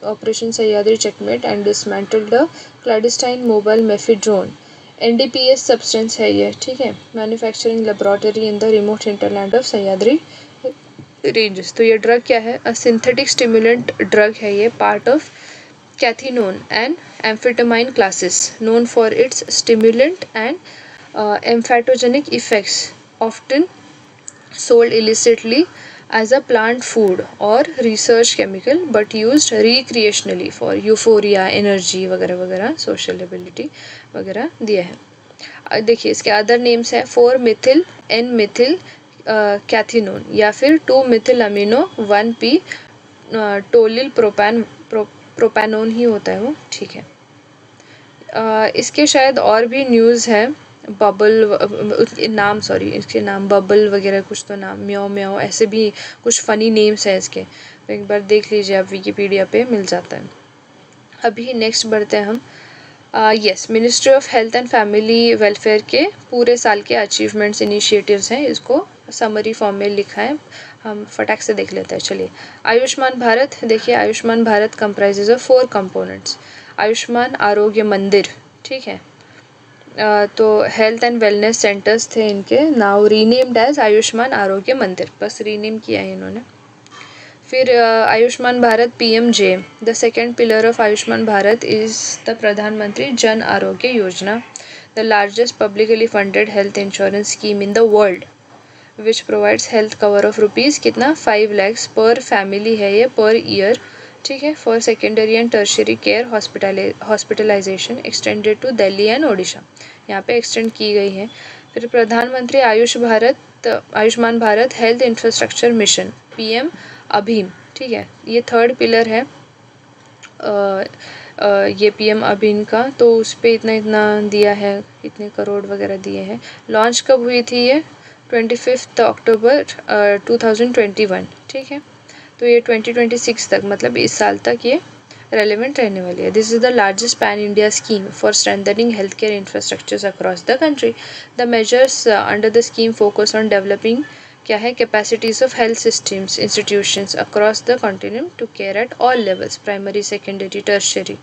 operation Sahyadri checkmate and dismantled the clandestine mobile mephedrone. NDPS substance है ये, ठीक है। Manufacturing laboratory in the remote hinterland of Sahyadri ranges. तो ये ड्रग क्या है? अ सिंथेटिक स्टिमुलेंट ड्रग है ये, part of cathinone and amphetamine classes, known for its stimulant and empathogenic effects, often sold illicitly as a plant food or research chemical but used recreationally for euphoria, energy वगैरह वगैरह, social ability वगैरह दिया है। देखिए इसके other names है 4-methyl N-methyl कैथिनोन या फिर 2-methyl amino 1P टोलिल प्रोपैनोन ही होता है वो, ठीक है। इसके शायद और भी न्यूज़ है, इसके नाम बबल वगैरह कुछ तो नाम, म्याओ म्याओ, ऐसे भी कुछ फ़नी नेम्स है इसके, तो एक बार देख लीजिए आप, विकीपीडिया पे मिल जाता है। अभी नेक्स्ट बढ़ते हैं हम। Yes, ministry of health and family welfare के पूरे साल के अचीवमेंट्स इनिशिएटिव्स हैं, इसको समरी फॉर्म में लिखा है, हम फटाक से देख लेते हैं। चलिए, आयुष्मान भारत। देखिए Ayushman Bharat comprises of 4 components. Ayushman आरोग्य मंदिर, ठीक है। तो हेल्थ एंड वेलनेस सेंटर्स थे इनके, नाउ रीनेम्ड एज आयुष्मान आरोग्य मंदिर, बस रीनेम किया है इन्होंने। फिर Ayushman Bharat PMJ। The second pillar of Ayushman Bharat is the प्रधानमंत्री Jan Arogya Yojana, the largest publicly funded health insurance scheme in the world, which provides health cover of rupees कितना 5 lakhs पर फैमिली है ये, पर ईयर, ठीक है, for secondary and tertiary care hospitalisation extended to Delhi and Odisha, यहाँ पे एक्सटेंड की गई है। फिर Pradhan Mantri Ayushman Bharat health infrastructure mission PM अभीम, ठीक है, ये 3rd पिलर है ये PM अभीम का, तो उस पर इतना दिया है, इतने करोड़ वगैरह दिए हैं। लॉन्च कब हुई थी ये? 25 अक्टूबर 2021, ठीक है। तो ये 2026 तक, मतलब इस साल तक ये रेलिवेंट रहने वाली है। This is the largest pan India scheme for strengthening health care infrastructures across the country. The measures under the scheme focus on developing क्या है, capacities of health systems institutions across the continent to care at all levels, primary, secondary, tertiary.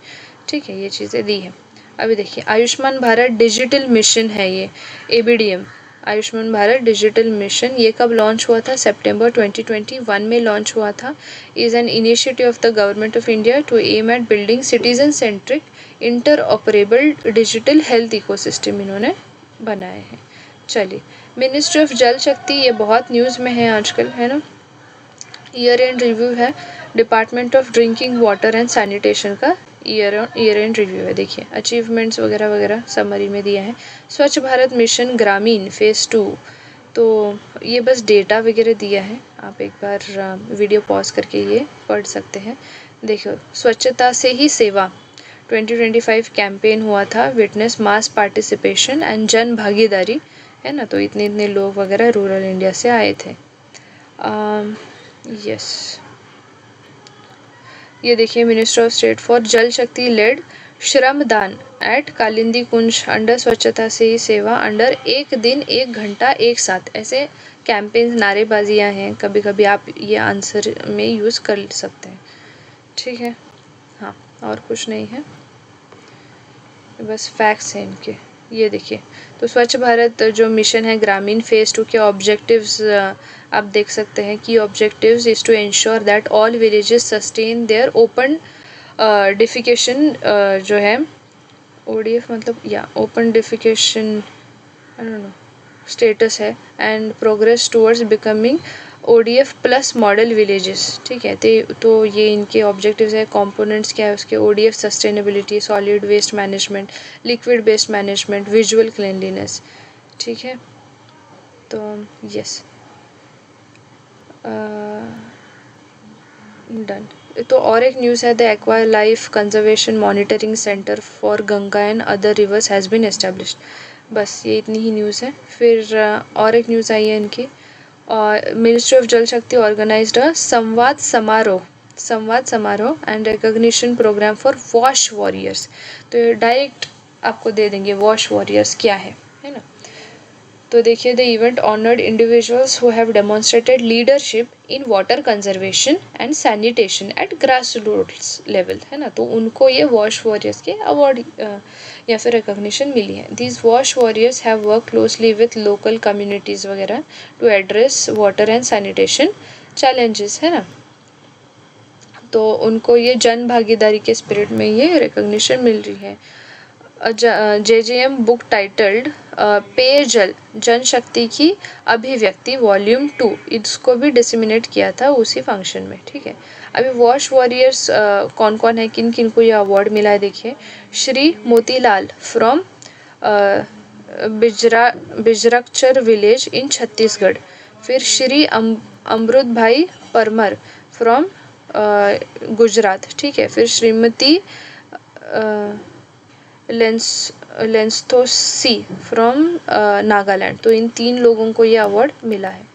ठीक है, ये चीज़ें दी है। अभी देखिए Ayushman Bharat digital mission है, ये ABDM Ayushman Bharat digital mission, ये कब लॉन्च हुआ था, सितंबर 2021 में लॉन्च हुआ था। Is an initiative of the government of India to aim at building citizen centric interoperable digital health ecosystem इन्होंने बनाए हैं। चलिए, मिनिस्ट्री ऑफ जल शक्ति, ये बहुत न्यूज़ में है आजकल, है ना। ईयर एंड रिव्यू है, department of drinking water and sanitation का ईयर एंड रिव्यू है। देखिए अचीवमेंट्स वगैरह वगैरह समरी में दिया है। स्वच्छ भारत मिशन ग्रामीण फेज़ 2, तो ये बस डेटा वगैरह दिया है, आप एक बार वीडियो पॉज करके ये पढ़ सकते हैं। देखो, स्वच्छता से ही सेवा 2025 कैंपेन हुआ था, विटनेस मास पार्टिसिपेशन एंड जन भागीदारी, है ना। तो इतने लोग वगैरह रूरल इंडिया से आए थे। यस, ये देखिए मिनिस्टर ऑफ स्टेट फॉर जल शक्ति लेड श्रमदान एट कालिंदी कुंज अंडर स्वच्छता से ही सेवा अंडर एक दिन एक घंटा एक साथ, ऐसे कैंपेन्स, नारेबाजियाँ हैं, कभी कभी आप ये आंसर में यूज़ कर सकते हैं। ठीक है, हाँ, और कुछ नहीं है, बस फैक्ट्स हैं इनके। ये देखिए, तो स्वच्छ भारत जो मिशन है ग्रामीण फेज़ 2 के ऑब्जेक्टिव्स आप देख सकते हैं कि objectives is to ensure that all villages sustain their open defecation, जो है ODF मतलब या open defecation I don't know status है, and progress towards becoming ODF plus model villages. ठीक है, तो ये इनके ऑब्जेक्टिव्स है। कंपोनेंट्स क्या है उसके, ODF sustainability, solid waste management, liquid waste management, visual cleanliness. ठीक है, तो यस, डन। तो और एक न्यूज़ है, the aqua life conservation monitoring centre for Ganga and other rivers has been established. बस ये इतनी ही न्यूज़ है। फिर और एक न्यूज़ आई है इनकी, और मिनिस्ट्री ऑफ जल शक्ति organised a samvad samaroh and recognition programme for वॉश वॉरियर्स। तो डायरेक्ट आपको दे देंगे वॉश वॉरियर्स क्या है ना। तो देखिए, the event honoured individuals who have demonstrated leadership in water conservation and sanitation at grass roots level, है ना। तो उनको ये वॉश वॉरियर्स के अवार्ड या फिर रिकॉग्निशन मिली है। These wash warriors have work closely with local communities वगैरह to address water and sanitation challenges, है ना। तो उनको ये जन भागीदारी के स्पिरिट में ये रिकॉग्निशन मिल रही है। JJM बुक टाइटल्ड पेयजल जनशक्ति की अभिव्यक्ति वॉल्यूम 2, इसको भी डिसमिनेट किया था उसी फंक्शन में। ठीक है, अभी वॉश वॉरियर्स कौन कौन है, किन किन को ये अवार्ड मिला है देखिए। Shri Motilal from Bijarkachar village in Chhattisgarh. फिर श्री अमृत भाई परमर फ्रॉम गुजरात। ठीक है, फिर श्रीमती लेंस्थोसी फ्रॉम नागालैंड। तो इन 3 लोगों को ये अवार्ड मिला है।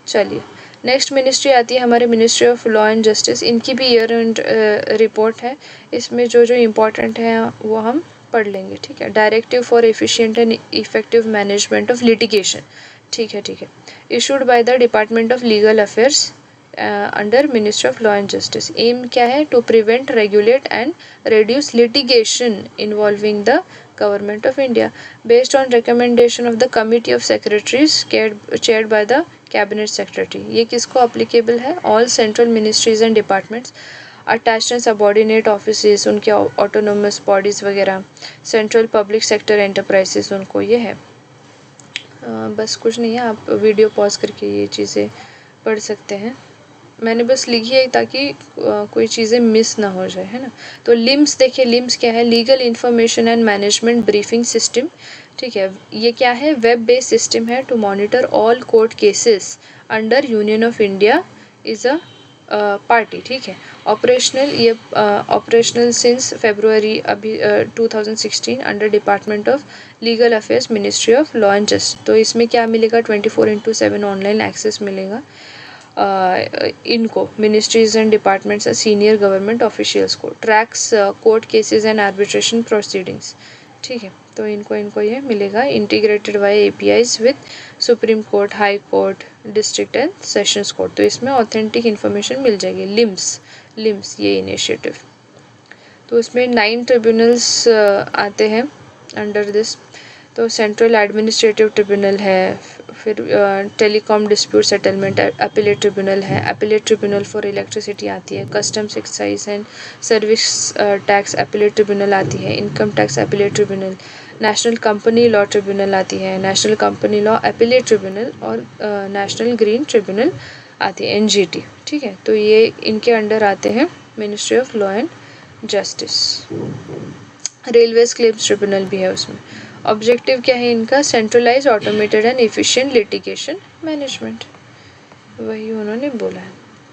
चलिए, नेक्स्ट मिनिस्ट्री आती है हमारे ministry of law and justice. इनकी भी ईयर एंड रिपोर्ट है, इसमें जो जो इम्पोर्टेंट है वो हम पढ़ लेंगे। ठीक है, directive for efficient and effective management of litigation. ठीक है, issued by the department of legal affairs under ministry of law and justice. Aim क्या है, to prevent, regulate and reduce litigation involving the government of India based on recommendation of the committee of secretaries chaired by the cabinet secretary। ये किसको applicable है, all central ministries and departments, attached and subordinate offices, उनके autonomous bodies वगैरह, central public sector enterprises, उनको ये है। बस कुछ नहीं है, आप वीडियो पॉज करके ये चीज़ें पढ़ सकते हैं। मैंने बस लिखी है ताकि कोई चीज़ें मिस ना हो जाए, है ना। तो लिम्स देखिए, लिम्स क्या है, legal information and management briefing system. ठीक है, ये क्या है, वेब बेस्ड सिस्टम है to monitor all court cases under union of India is a party. ठीक है, ऑपरेशनल, ये ऑपरेशनल सिंस फरवरी अभी 2016 under department of legal affairs ministry of law and justice. तो इसमें क्या मिलेगा, 24/7 ऑनलाइन एक्सेस मिलेगा। इनको मिनिस्ट्रीज एंड डिपार्टमेंट्स और सीनियर गवर्नमेंट ऑफिशियल्स को tracks court cases and arbitration proceedings, ठीक है। तो इनको ये मिलेगा integrated via APIs with supreme court, high court, district and sessions court. तो इसमें ऑथेंटिक इन्फॉर्मेशन मिल जाएगी। लिम्स ये इनिशिएटिव, तो इसमें 9 ट्रिब्यूनल्स आते हैं अंडर दिस। तो सेंट्रल एडमिनिस्ट्रेटिव ट्रिब्यूनल है, फिर telecom dispute settlement appellate tribunal है, अपीलेट ट्रिब्यूनल फॉर इलेक्ट्रिसिटी आती है, customs excise and service tax appellate tribunal आती है, income tax appellate tribunal, national company law tribunal आती है, national company law appellate tribunal और नेशनल ग्रीन ट्रिब्यूनल आती है, NGT, ठीक है। तो ये इनके अंडर आते हैं ministry of law and justice. Railways claims tribunal भी है उसमें। ऑब्जेक्टिव क्या है इनका? Centralise, automated and efficient litigation management, वही उन्होंने बोला है,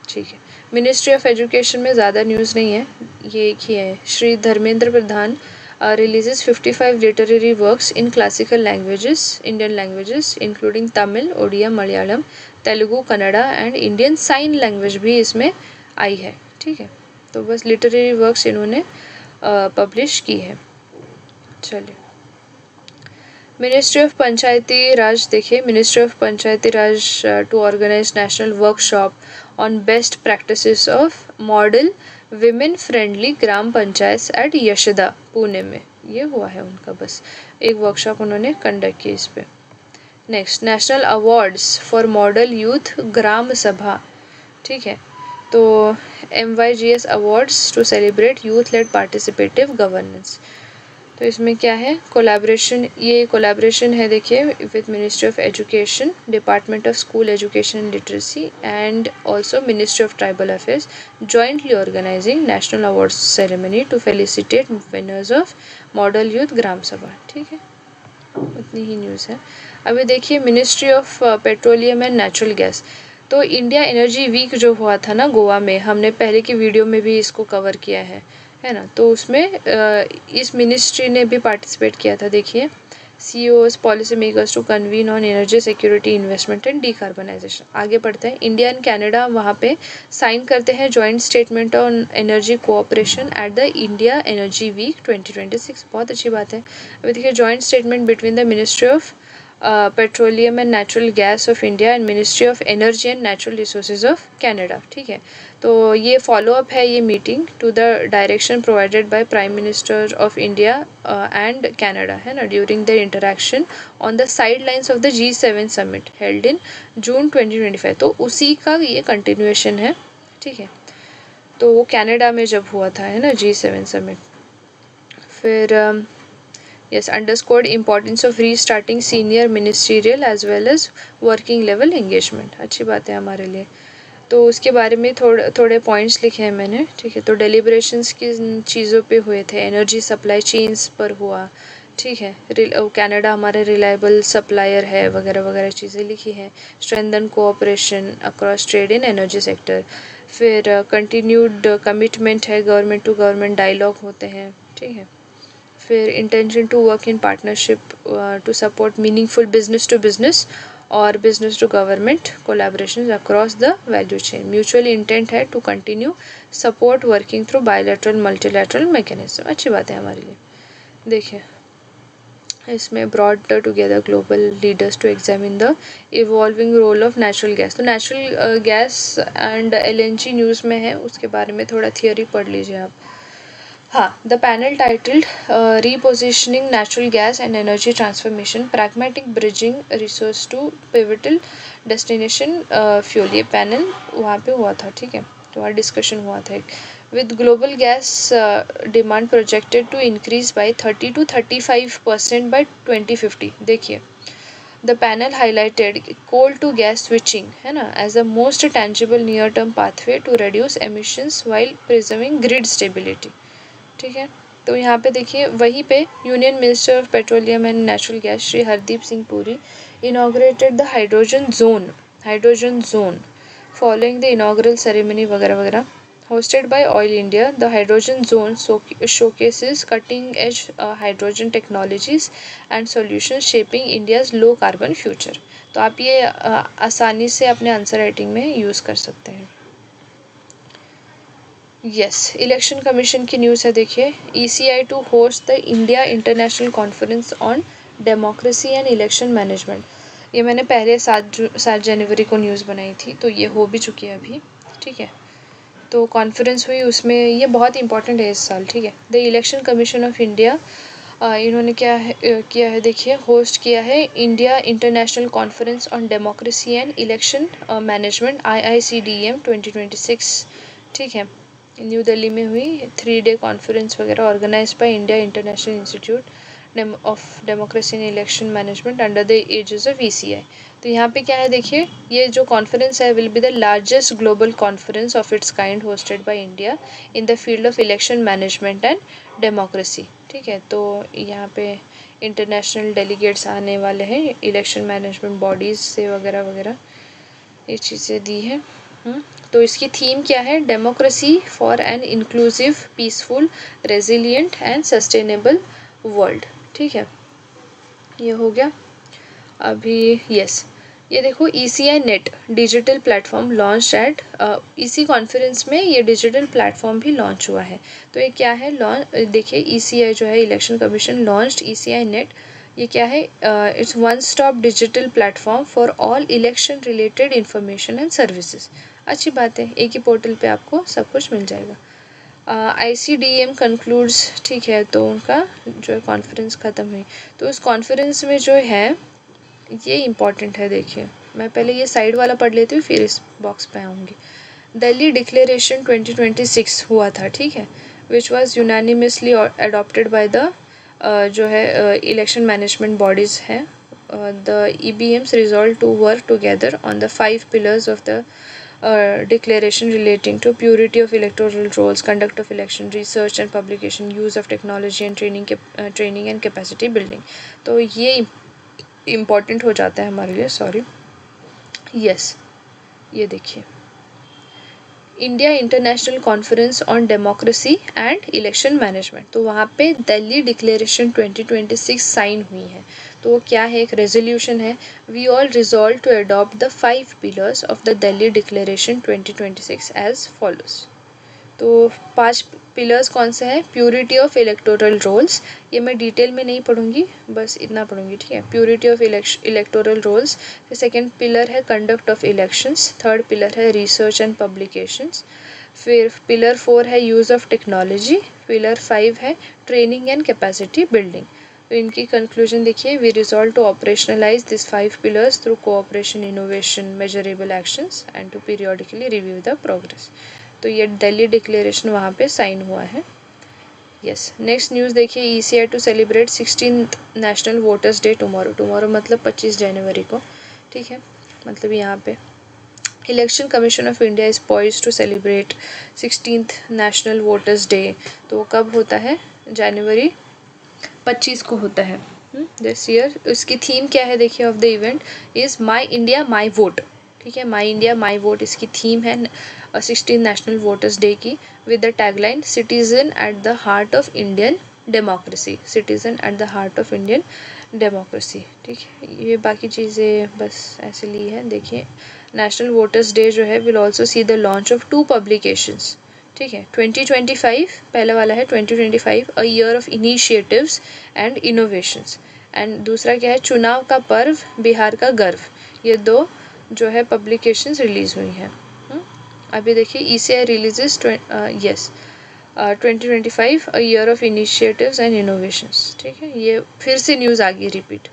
ठीक है। मिनिस्ट्री ऑफ एजुकेशन में ज़्यादा न्यूज़ नहीं है, ये एक ही है। Shri Dharmendra Pradhan releases 55 literary works in classical languages, Indian languages, including Tamil, Odia, Malayalam, Telugu, Kannada and Indian Sign Language भी इसमें आई है, ठीक है। तो बस लिटरेरी वर्क्स इन्होंने पब्लिश की है। चलिए, मिनिस्ट्री ऑफ पंचायती राज देखिए। Ministry of Panchayati Raj to organise national workshop on best practices of model women friendly Gram Panchayat at Yashada, Pune में ये हुआ है उनका, बस एक वर्कशॉप उन्होंने कंडक्ट की इस पे। Next, national awards for model youth gram sabha, ठीक है। तो MYGS awards to celebrate youth led participative governance. तो इसमें क्या है? कोलैबोरेशन, ये कोलैबोरेशन है देखिए with ministry of education, department of school education and literacy and also ministry of tribal affairs jointly organising national award ceremony to felicitate winners of model youth gram sabha, ठीक है। उतनी ही न्यूज़ है। अभी देखिए ministry of petroleum and natural gas. तो India energy week जो हुआ था ना गोवा में, हमने पहले की वीडियो में भी इसको कवर किया है ना। तो उसमें इस मिनिस्ट्री ने भी पार्टिसिपेट किया था। देखिए, CEOs, policy makers to convene on energy security, investment and decarbonisation. आगे बढ़ते हैं। इंडिया एंड कनाडा वहाँ पे साइन करते हैं joint statement on energy cooperation at the India energy week 2026। बहुत अच्छी बात है। अभी देखिए, joint statement between the ministry of petroleum and natural gas of India and ministry of energy and natural resources of Canada, ठीक है। तो ये फॉलो अप है ये meeting to the direction provided by prime minister of India and Canada, है ना, during the interaction on the side lines of the G7 summit held in June 2025। तो उसी का ये कंटिन्यूएशन है, ठीक है। तो वो कनाडा में जब हुआ था, है ना, G7 समिट। फिर yes, underscored importance of restarting senior ministerial as well as working level engagement। अच्छी बात है हमारे लिए। तो उसके बारे में थोड़े पॉइंट्स लिखे हैं मैंने, ठीक है। तो डेलिब्रेशंस किन चीज़ों पे हुए थे? एनर्जी सप्लाई चेन्स पर हुआ, ठीक है। कनाडा हमारे रिलायबल सप्लायर है, वगैरह वगैरह चीज़ें लिखी हैं। Strengthen cooperation across trade in energy sector. फिर कंटिन्यूड कमिटमेंट है, गवर्नमेंट टू गवर्नमेंट डायलॉग होते हैं, ठीक है। फिर intention to work in partnership to support meaningful business to business और business to government collaborations across the value chain. Mutual intent है to continue support working through bilateral multilateral mechanism. अच्छी बात है हमारे लिए। देखिए, इसमें broad together global leaders to examine the evolving role of natural gas. तो natural gas and LNG news में है, उसके बारे में थोड़ा थियोरी पढ़ लीजिए आप। हाँ, the panel titled repositioning natural gas and energy transformation pragmatic bridging resource to pivotal destination fuel. ये पैनल वहाँ पे हुआ था, ठीक है। तो वहाँ डिस्कशन हुआ था। With global gas demand projected to increase by 30 to 35% by 2050। देखिए, the panel highlighted coal to gas switching, है ना, as the most tangible near term pathway to reduce emissions while preserving grid stability, ठीक है। तो यहाँ पे देखिए, वहीं पे union minister of petroleum and natural gas Shri Hardeep Singh Puri inaugurated the hydrogen zone following the inaugural ceremony, वगैरह वगैरह hosted by Oil India. The hydrogen zone showcases cutting-edge hydrogen technologies and solutions shaping India's low carbon future. तो आप ये आसानी से अपने answer writing में use कर सकते हैं. यस, इलेक्शन कमीशन की न्यूज़ है, देखिए. ECI to host the India international conference on democracy and election management. ये मैंने पहले 7 जनवरी को न्यूज़ बनाई थी, तो ये हो भी चुकी है अभी. ठीक है, तो कॉन्फ्रेंस हुई, उसमें ये बहुत इंपॉर्टेंट है इस साल. ठीक है, the election commission of India, इन्होंने किया है, देखिए, होस्ट किया है India international conference on democracy and election management IICDM 2026. ठीक है, न्यू दिल्ली में हुई 3 डे कॉन्फ्रेंस वगैरह organise by India international institute of democracy and election management under the aegis of ECI. तो यहाँ पे क्या है, देखिए, ये जो कॉन्फ्रेंस है will be the largest global conference of its kind hosted by India in the field of election management and democracy. ठीक है, तो यहाँ पे इंटरनेशनल डेलीगेट्स आने वाले हैं, इलेक्शन मैनेजमेंट बॉडीज़ से वगैरह वगैरह ये चीज़ें दी हैं. तो इसकी थीम क्या है, democracy for an inclusive, peaceful, resilient and sustainable world. ठीक है, ये हो गया. अभी यस, ये देखो, ECI net digital platform launch eight, इसी कॉन्फ्रेंस में ये डिजिटल प्लेटफॉर्म भी लॉन्च हुआ है. तो ये क्या है, देखिए, ECI जो है, election commission launched ECI net. ये क्या है, it's one stop digital platform for all election related information and services. अच्छी बात है, एक ही पोर्टल पे आपको सब कुछ मिल जाएगा. ICDM concludes. ठीक है, तो उनका जो है कॉन्फ्रेंस ख़त्म हुई. तो उस कॉन्फ्रेंस में जो है, ये इम्पॉर्टेंट है, देखिए, मैं पहले ये साइड वाला पढ़ लेती हूँ, फिर इस बॉक्स पे आऊँगी. दिल्ली डिक्लेरेशन 2026 हुआ था. ठीक है, which was unanimously adopted by the जो है इलेक्शन मैनेजमेंट बॉडीज़ हैं. The EBMs resolved to work together on the 5 pillars of the declaration relating to purity of electoral rolls, conduct of election, research and publication, use of technology and training and capacity building. तो ये important हो जाता है हमारे लिए. Sorry, yes, ये देखिए, India international conference on democracy and election management. तो वहाँ पे दिल्ली डिक्लेरेशन 2026 साइन हुई है. तो वो क्या है, एक रेजोल्यूशन है. We all resolve to adopt the 5 pillars of the Delhi declaration 2026 as follows. तो 5 पिलर्स कौन से हैं, प्योरिटी ऑफ इलेक्टोरल रोल्स. ये मैं डिटेल में नहीं पढ़ूंगी, बस इतना पढ़ूंगी. ठीक है, प्योरिटी ऑफ इलेक्टोरल रोल्स. फिर सेकेंड पिलर है conduct of elections. Third pillar है रिसर्च एंड पब्लिकेशंस. फिर पिलर 4 है यूज़ ऑफ टेक्नोलॉजी. पिलर 5 है ट्रेनिंग एंड कैपेसिटी बिल्डिंग. तो इनकी कंक्लूजन देखिए, we resolve to operationalise this 5 pillars through cooperation, innovation, measurable actions and to periodically review the progress. तो ये Delhi declaration वहाँ पे साइन हुआ है. यस, नेक्स्ट न्यूज़ देखिए, ECI to celebrate 16th national voters day tomorrow. Tomorrow मतलब 25 जनवरी को. ठीक है, मतलब यहाँ पे election commission of India is poised to celebrate 16th national voters day. तो कब होता है, जनवरी 25 को होता है दिस ईयर. उसकी थीम क्या है, देखिए, of the event is my India my vote. ठीक है, माई इंडिया माई वोट इसकी थीम है 16 नेशनल वोटर्स डे की, with the tagline citizen at the heart of Indian democracy. Citizen at the heart of Indian democracy. ठीक है, ये बाकी चीज़ें बस ऐसे ली है. देखिए, नेशनल वोटर्स डे जो है will also see the launch of 2 publications. ठीक है, 2025 पहला वाला है 2025 a year of initiatives and innovations. And दूसरा क्या है, चुनाव का पर्व बिहार का गर्व. ये 2 जो है पब्लिकेशंस रिलीज़ हुई हैं. अभी देखिए, ECI releases 2025 a year of initiatives and innovations. ठीक है, ये फिर से न्यूज़ आ गई रिपीट.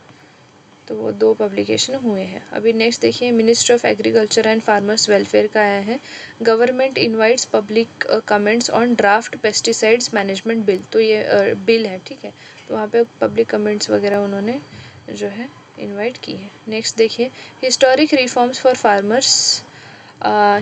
तो वो 2 पब्लिकेशन हुए हैं. अभी नेक्स्ट देखिए, minister of agriculture and farmers welfare का आया है, government invites public comments on draft pesticides management bill. तो ये बिल है. ठीक है, तो वहाँ पे पब्लिक कमेंट्स वगैरह उन्होंने जो है इनवाइट की है. नेक्स्ट देखिए, historic reforms for farmers.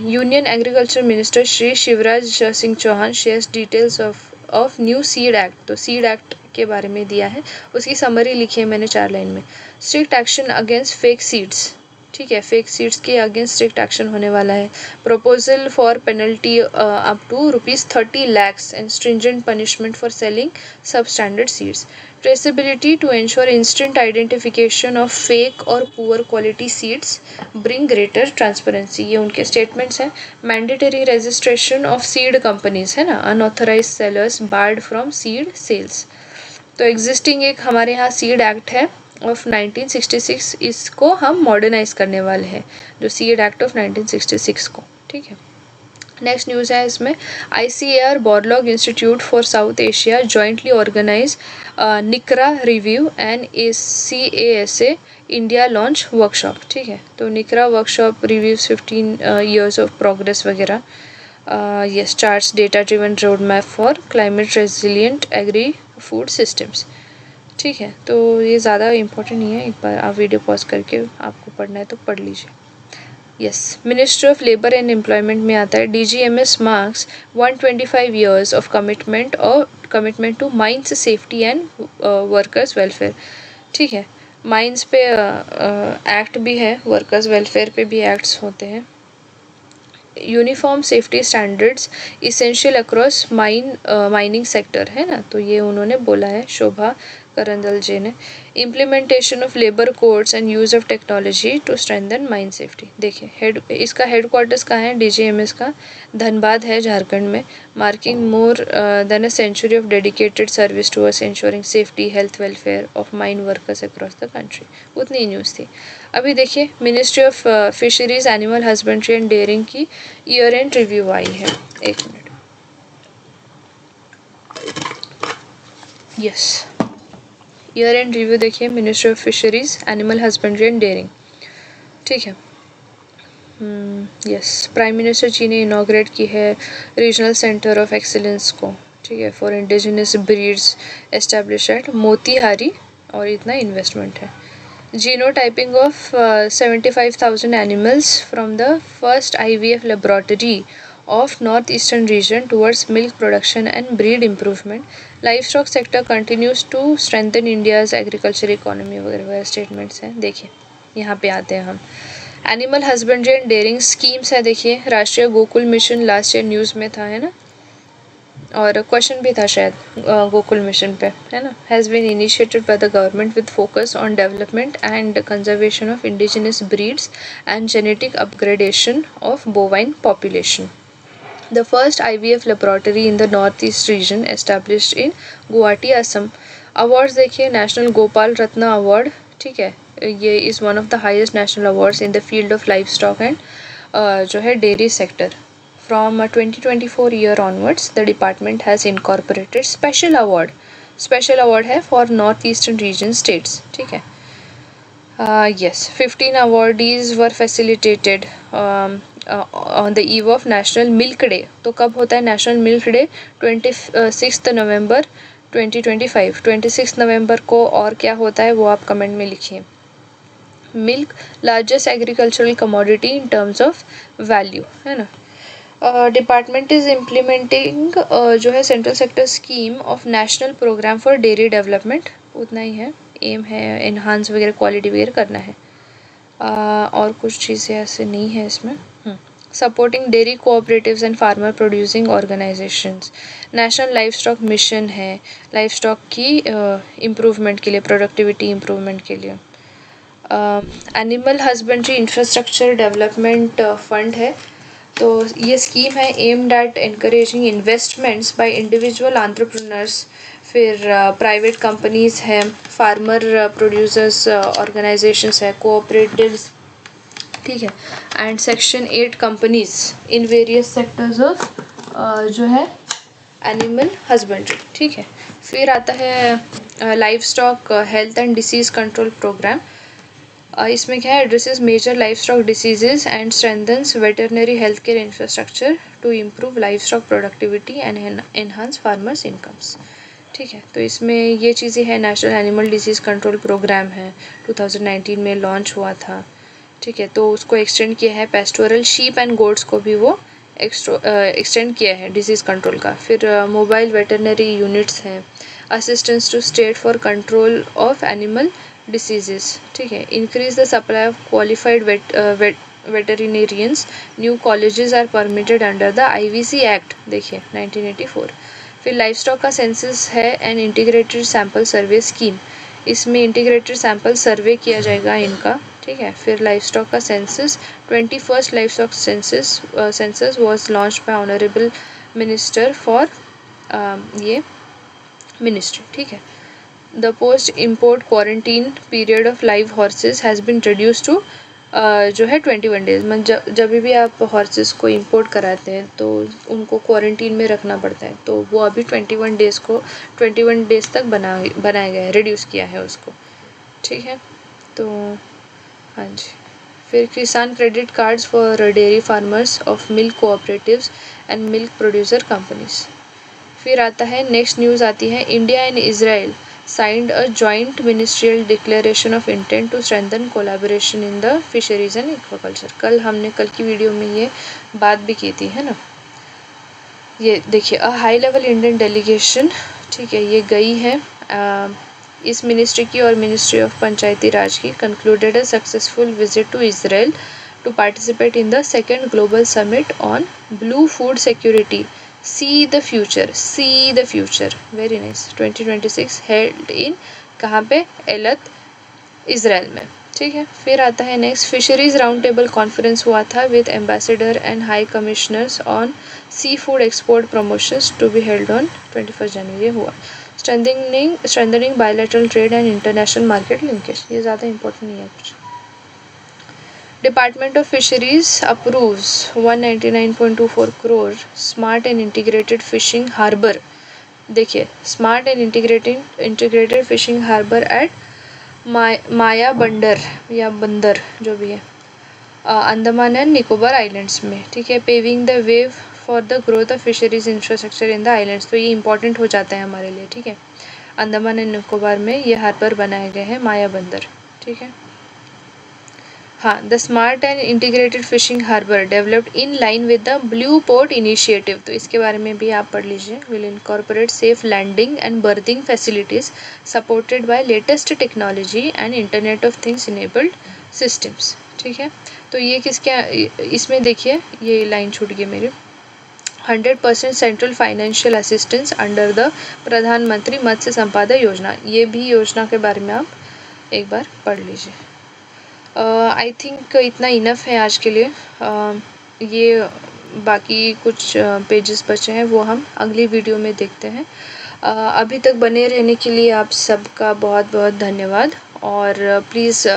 Union agriculture minister Shri Shivraj Singh Chouhan shares details of new seed act. तो सीड एक्ट के बारे में दिया है, उसकी समरी लिखी है मैंने 4 लाइन में. Strict action against fake seeds. ठीक है। फेक सीड्स के अगेंस्ट स्ट्रिक्ट एक्शन होने वाला है। Proposal for penalty up to ₹30 lakhs and stringent punishment for selling substandard seeds. Traceability to ensure instant identification of fake और poor quality seeds, bring greater transparency, ये उनके statements हैं। Mandatory registration of seed companies है ना, unauthorise sellers barred from seed sales. तो existing एक हमारे यहाँ सीड एक्ट है ऑफ 1966, इसको हम मॉडर्नाइज करने वाले हैं, जो सीड एक्ट ऑफ 1966 को। ठीक है। नेक्स्ट न्यूज़ है इसमें, ICAR Borlaug institute for south Asia jointly organise NICRA review and ACASA India launch workshop. ठीक है। तो NICRA workshop reviews 15 years of progress वगैरह। Yes, charts data driven road map for climate resilient agri food systems. ठीक है। तो ये ज़्यादा important नहीं है, एक बार आप वीडियो पॉज करके आपको पढ़ना है तो पढ़ लीजिए। Yes, ministry of labour and employment में आता है, DGMS मार्क्स 125 years ऑफ commitment to mines safety and workers welfare. ठीक है। माइंस पे एक्ट भी है, वर्कर्स वेलफेयर पे भी एक्ट्स होते हैं। Uniform safety standards essential across mining sector है ना, तो ये उन्होंने बोला है, शोभा करंदल जी ने। Implementation of labour codes and use of technology to strengthen mine safety. देखिए, इसका हेडक्वार्टर्स कहाँ है, DGMS का धनबाद है, झारखंड में। Marking more than a century of dedicated service towards ensuring safety health welfare of mine workers across the country. उतनी ही news थी। अभी देखिए, ministry of fisheries animal husbandry and dairying की ईयर एंड रिव्यू आई है। एक minute. Yes, year end review देखिए, ministry of fisheries animal husbandry and dairying. ठीक है। यस, प्राइम मिनिस्टर जी ने इनॉग्रेट की है रीजनल सेंटर ऑफ एक्सीलेंस को। ठीक है, for indigenous breeds establish at Motihari, और इतना इन्वेस्टमेंट है। Genotyping of 75,000 animals from the first IVF laboratory of northeastern region towards milk production and breed improvement. Livestock sector continues to strengthen India's agriculture economy वगैरह statements हैं। देखिए, यहाँ पे आते हैं हम। Animal husbandry and dairying schemes है। देखिए, Rashtriya Gokul mission last year news में था, है ना, और क्वेश्चन भी था शायद गोकुल मिशन पे, है ना। Has been initiated by the government with focus on development and conservation of indigenous breeds and genetic upgradation of bovine population. The first IVF laboratory in the northeast region established in Guwahati, Assam. Awards देखिए, national Gopal Ratna award. ठीक है, ये is one of the highest national awards in the field of livestock and जो है dairy sector. From 2024 year onwards the department has incorporated special award है for north eastern region states. ठीक है। Yes, 15 awardees were facilitated on the eve of National Milk Day. तो कब होता है national milk day? 26 नवंबर 2025। 26 नवंबर को और क्या होता है वो आप कमेंट में लिखिए। Milk largest agricultural commodity in terms of value, है ना। डिपार्टमेंट इज इम्प्लीमेंटिंग जो है central sector scheme of national programme for dairy development, उतना ही है। एम है इन्हांस वगैरह क्वालिटी वगैरह करना है, और कुछ चीज़ें ऐसे नहीं है इसमें। Supporting dairy cooperatives and farmer producing organisations. National life stock mission है, लाइफ स्टॉक की इम्प्रूवमेंट के लिए, प्रोडक्टिविटी इम्प्रूवमेंट के लिए। Animal husbandry infrastructure development fund है, तो ये स्कीम है aimed at encouraging investments by individual entrepreneurs. फिर प्राइवेट कंपनीज हैं, फार्मर प्रोड्यूसर्स ऑर्गेनाइजेशंस है, कोऑपरेटिव्स। ठीक है। And section 8 companies in various sectors of जो है एनिमल हस्बेंड्री। ठीक है। फिर आता है livestock health and disease control programme. इसमें क्या है, addresses major livestock diseases and strengthens veterinary health care infrastructure to improve livestock productivity and enhance farmers incomes. ठीक है। तो इसमें ये चीज़ें हैं। National animal disease control programme है, 2019 में लॉन्च हुआ था। ठीक है। तो उसको एक्सटेंड किया है, पेस्टोरल शीप एंड गोट्स को भी वो एक्सटेंड किया है डिजीज़ कंट्रोल का। फिर मोबाइल वेटरनरी यूनिट्स हैं, assistance to state for control of animal diseases, ठीक है। Increase the supply of qualified veterinarians, new colleges are permitted under the IVC act, देखिए 1984। फिर लाइफ स्टॉक का सेंसस है and integrated sample survey scheme, इसमें integrated sample survey किया जाएगा इनका, ठीक है। फिर लाइफ स्टॉक का census, 21st livestock census was launched by honourable minister for ये मिनिस्ट्री, ठीक है। The post import quarantine period of live horses has been reduce to जो है 21 डेज। मतलब जब भी आप हॉर्सेस को इंपोर्ट कराते हैं तो उनको क्वारंटीन में रखना पड़ता है, तो वो अभी 21 डेज तक बनाया गया है, रिड्यूस किया है उसको, ठीक है। तो हाँ जी। फिर किसान credit cards for dairy farmers of milk cooperatives and milk producer companies. फिर आता है नेक्स्ट न्यूज़ आती है, India and Israel signed a joint ministerial declaration of intent to strengthen collaboration in the fisheries and aquaculture। कल की video में ये बात भी की थी, है ना। ये देखिए a high level Indian delegation, ठीक है, ये गई है इस मिनिस्ट्री की और मिनिस्ट्री ऑफ पंचायती राज की, concluded a successful visit to Israel to participate in the second global summit on blue food security, See the future, very nice, 2026 held in कहाँ पे, एलत, इजराइल में, ठीक है। फिर आता है next, fisheries round table conference हुआ था with ambassador and high commissioners on sea food export promotions to be held on 21 January हुआ। Strengthening bilateral trade and international market linkage, ये ज़्यादा इंपॉर्टेंट नहीं है कुछ। Department of Fisheries approves 199.24 crore smart and integrated fishing harbor, देखिए smart and integrated fishing harbour at Mayabunder या बंदर जो भी है अंडमान एंड निकोबार आइलैंड्स में, ठीक है। Paving the way for the growth of fisheries infrastructure in the islands, तो ये इंपॉर्टेंट हो जाता है हमारे लिए, ठीक है। अंडमान एंड निकोबार में ये हार्बर बनाए गए हैं माया बंदर, ठीक है। हाँ, the smart and integrated fishing harbour developed in line with the blue port initiative, तो इसके बारे में भी आप पढ़ लीजिए। Will incorporate safe landing and berthing facilities supported by latest technology and internet of things enabled systems, ठीक है। तो ये किसके, इसमें देखिए ये लाइन छूट गई मेरी, 100% central financial assistance under the प्रधानमंत्री मत्स्य संपदा योजना, ये भी योजना के बारे में आप एक बार पढ़ लीजिए। आई थिंक इतना इनफ है आज के लिए। ये बाकी कुछ पेजेस बचे हैं वो हम अगली वीडियो में देखते हैं। अभी तक बने रहने के लिए आप सबका बहुत बहुत धन्यवाद, और प्लीज़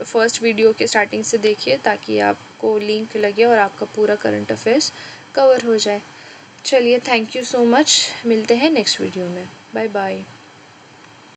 फर्स्ट वीडियो के स्टार्टिंग से देखिए ताकि आपको लिंक लगे और आपका पूरा करंट अफेयर्स कवर हो जाए। चलिए, थैंक यू सो मच, मिलते हैं नेक्स्ट वीडियो में, बाय बाय।